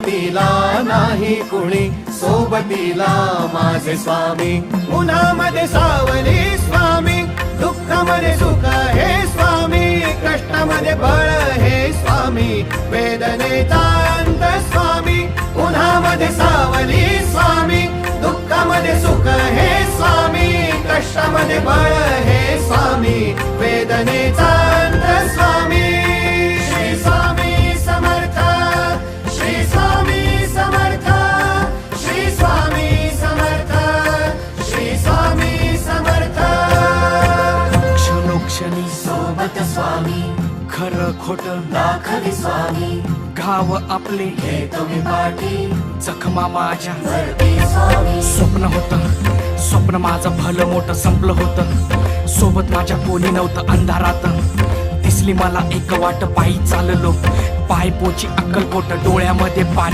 तिला नाही कुणी सोबतीला माझे स्वामी. उन्हामध्ये सावली स्वामी, दुःखामध्ये सुख हे स्वामी, कष्टामध्ये बळ हे स्वामी, वेदनेचा अंत स्वामी. उन्हामध्ये सावली स्वामी, दुःखामध्ये सुख हे स्वामी, कष्टामध्ये बळ हे स्वामी, वेदनेचा अंत स्वामी. श्री स्वामी समर्थ, श्री स्वामी समर्थ, श्री स्वामी समर्थ, श्री स्वामी समर्थ. क्षणोक्षणी सोबत स्वामी, खरं खोट दाखवी स्वामी, घाव आपले घेतो मी पाठी जखमा माझ्या. वरती स्वामी. स्वप्न होतं, स्वप्न माझं भलं मोठं संपलं होतं. सोबत माझ्या कोणी नव्हतं अंधारात. दिसली मला एक वाट, पायी चाललो पाय पोची अक्कलकोट, डोळ्यामध्ये पाणी